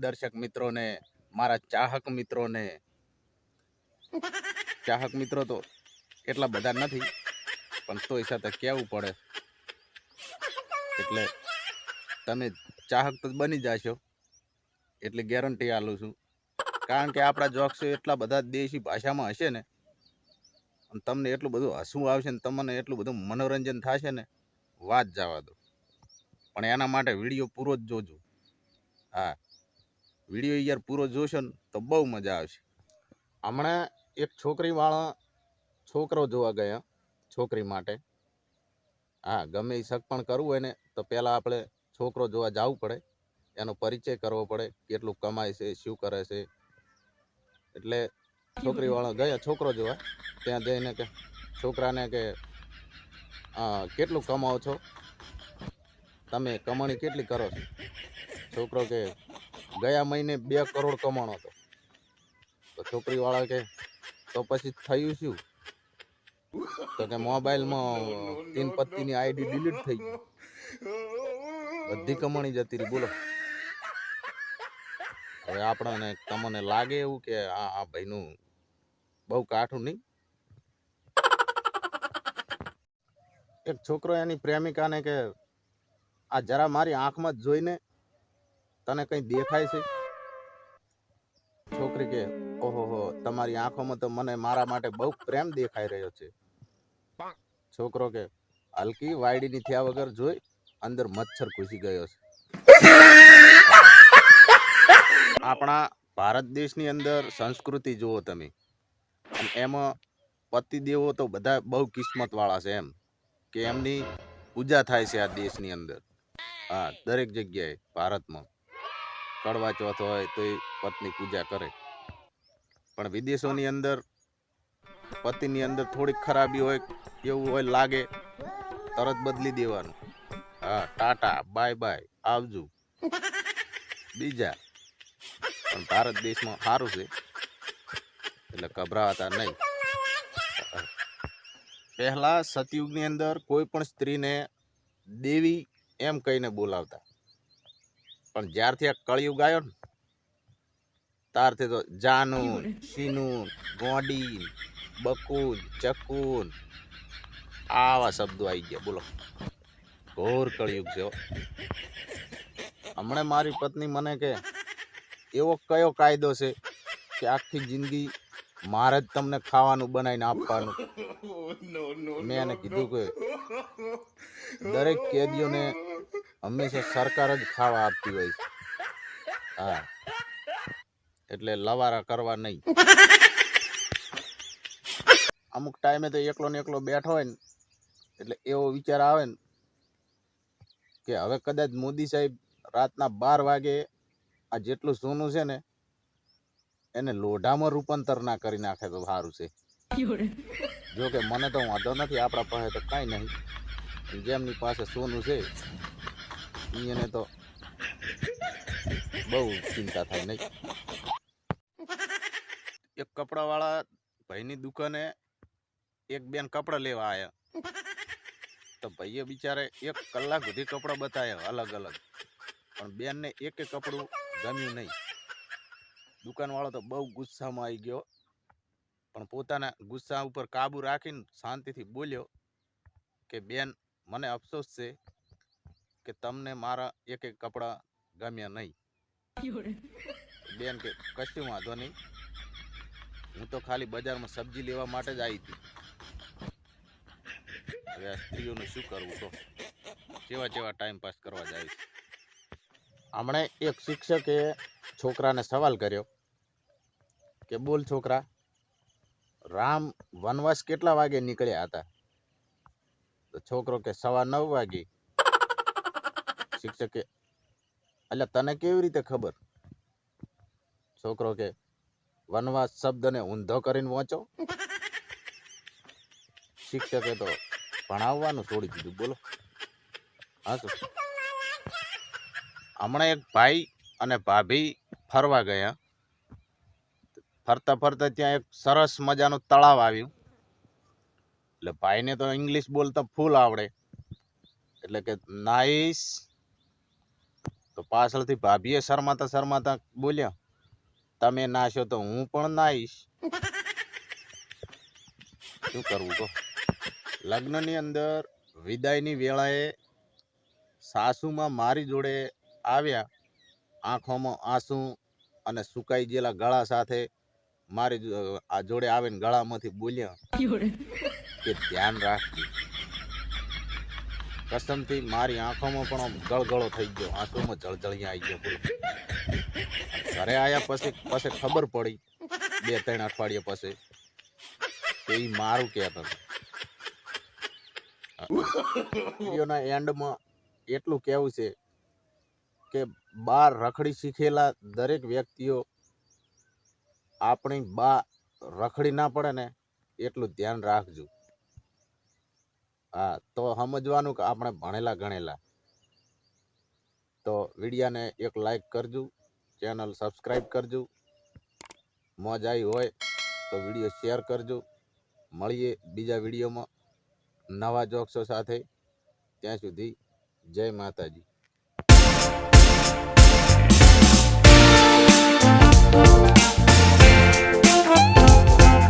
દર્શક મિત્રોને, મારા ચાહક મિત્રો તો એટલા બધા નથી, પણ તોય સાથે કહેવું પડે. એટલે તમે ચાહક તો બની જશો એટલી ગેરંટી આલું છું. કારણ કે આપણા જોક્સ એટલા બધા દેશી ભાષામાં હશે ને, અને તમને એટલું બધું હસવું આવશે ને, તમને એટલું બધું મનોરંજન થશે ને, વાત જવા દો. પણ એના માટે વિડીયો પૂરો જ જોજો. હા, વિડીયો યાર પૂરો જોશો ને તો બહુ મજા આવશે. હમણાં એક છોકરીવાળા છોકરો જોવા ગયા, છોકરી માટે. હા, ગમે એ શક પણ કરવું હોય ને તો પહેલાં આપણે છોકરો જોવા જવું પડે, એનો પરિચય કરવો પડે, કેટલું કમાય છે, શું કરે છે. એટલે છોકરીવાળા ગયા છોકરો જોવા. ત્યાં જઈને કે છોકરાને કે કેટલું કમાવો છો તમે, કમાણી કેટલી કરો છો? છોકરો કે ગયા મહિને 2 કરોડ કમાણો હતો. તો છોકરીવાળા કે તો પછી થયું શું? તો કે મોબાઈલમાં 3 પત્નીની આઈડી ડિલીટ થઈ ગઈ, બધી કમાણી જતી રહી. બોલો, હવે આપણને તમને લાગે એવું કે આ ભાઈનું બહુ કાઠું નહીં? એક છોકરો એની પ્રેમિકાને કે આ જરા મારી આંખમાં જ જોઈને, તને કંઈ દેખાય છે? છોકરી કે ઓહો, તમારી આંખોમાં તો મને મારા માટે બહુ પ્રેમ દેખાઈ રહ્યો છે. છોકરો કે હલકી વાયડીની થયા વગર જોઈ, અંદર મચ્છર ઘૂસી ગયો છે. આપણા ભારત દેશની અંદર સંસ્કૃતિ જુઓ તમે, એમાં પતિદેવો તો બધા બહુ કિસ્મત વાળા છે. એમ કે એમની પૂજા થાય છે આ દેશની અંદર. હા, દરેક જગ્યાએ ભારતમાં કડવા ચોથ હોય તો એ પત્ની પૂજા કરે. પણ વિદેશોની અંદર પતિની અંદર થોડીક ખરાબી હોય, એવું હોય લાગે, તરત બદલી દેવાનું. હા, ટાટા બાય બાય, આવજો બીજા. પણ ભારત દેશમાં સારું છે, એટલે ગભરાતા નહીં. પહેલા સતયુગની અંદર કોઈ પણ સ્ત્રીને દેવી એમ કહીને બોલાવતા, પણ જ્યારથી આ કળિયુગ આવ્યો ને, ત્યારથી તો જાનું, શીનું, ગોડી, બકુન, ચકુન આવા શબ્દો આવી ગયા. બોલો, ઘોર કળિયુગ છે. હમણાં મારી પત્ની મને કે એવો કયો કાયદો છે કે આખી જિંદગી મારે જ તમને ખાવાનું બનાવીને આપવાનું? મેં એને કીધું કે દરેક કેદીઓને હંમેશા સરકાર જ ખાવા આપતી હોય છે. હા, એટલે લવારા કરવા નહીં. અમુક ટાઈમે તો એકલો ને એકલો બેઠો હોય ને, એટલે એવો વિચાર આવે ને કે હવે કદાચ મોદી સાહેબ રાતના 12 વાગે આ જેટલું સોનું છે ને, એને લોઢામાં રૂપાંતર ના કરી નાખે તો સારું છે. જો કે મને તો વાંધો નથી, આપણા પાસે તો કાંઈ નહીં. જેમની પાસે સોનું છે એને તો બહુ ચિંતા થાય નહીં. એક કપડાવાળા ભાઈની દુકાને એક બેન કપડાં લેવા આવ્યા. તો ભાઈએ બિચારે 1 કલાક સુધી કપડાં બતાવ્યા અલગ અલગ, પણ બેનને એક કપડું ગમ્યું નહીં. દુકાનવાળો તો બહુ ગુસ્સામાં આવી ગયો, પણ પોતાના ગુસ્સા ઉપર કાબુ રાખીને શાંતિથી બોલ્યો કે બેન, મને અફસોસ છે કે તમને મારા એક કપડાં ગમ્યા નહીં. બેન કે કશું વાંધો નહીં, હું તો ખાલી બજારમાં સબ્જી લેવા માટે જ આવી હતી. હવે આ સ્ત્રીઓનું શું કરવું તો, કેવા ટાઈમ પાસ કરવા જાય છે. હમણાં એક શિક્ષકે છોકરાને સવાલ કર્યો કે બોલ છોકરા, રામ વનવાસ કેટલા વાગે નીકળ્યા હતા? તો છોકરો કે 9:15 વાગે. શિક્ષકે એટલે તને કેવી રીતે ખબર? છોકરો કે વનવાસ શબ્દને ઊંધો કરીને વાંચો. શિક્ષકે તો ભણાવવાનું છોડી દીધું. બોલો, હા શું? હમણાં એક ભાઈ અને ભાભી ફરવા ગયા. ફરતા ફરતા ત્યાં એક સરસ મજાનું તળાવ આવ્યું. એટલે ભાઈને તો ઇંગ્લિશ બોલતા ફૂલ આવડે, એટલે કે નાઈસ. તો પાછળથી ભાભીએ શરમાતા શરમાતા બોલ્યા, તમે નાશો તો હું પણ નાઈશ. શું કરવું કહો? લગ્નની અંદર વિદાયની વેળાએ સાસુમાં મારી જોડે આવ્યા, આંખોમાં આંસુ અને સુકાઈ ગયેલા ગળા સાથે મારી આ જોડે આવીને ગળામાંથી બોલ્યા કે ધ્યાન રાખજો. કસમથી મારી આંખોમાં પણ ગળગળો થઈ ગયો, આંસુમાં જળજળિયા આવી ગયો. બોલો. ઘરે આવ્યા પછી ખબર પડી 2-3 અઠવાડિયા પછી કે ઈ મારું કહેતો હતો. વિડીયોના એન્ડમાં એટલું કહેવું છે કે બહાર રખડી શીખેલા દરેક વ્યક્તિઓ આપણી બા રખડી ના પડે ને એટલું ધ્યાન રાખજો. હા, તો સમજવાનું કે આપણે ભણેલા ગણેલા. તો વિડીયાને એક લાઈક કરજો, ચેનલ સબસ્ક્રાઈબ કરજો. મોજ આવી હોય તો વિડીયો શેર કરજો. મળીએ બીજા વિડીયોમાં નવા જોક્સો સાથે. ત્યાં સુધી જય માતાજી.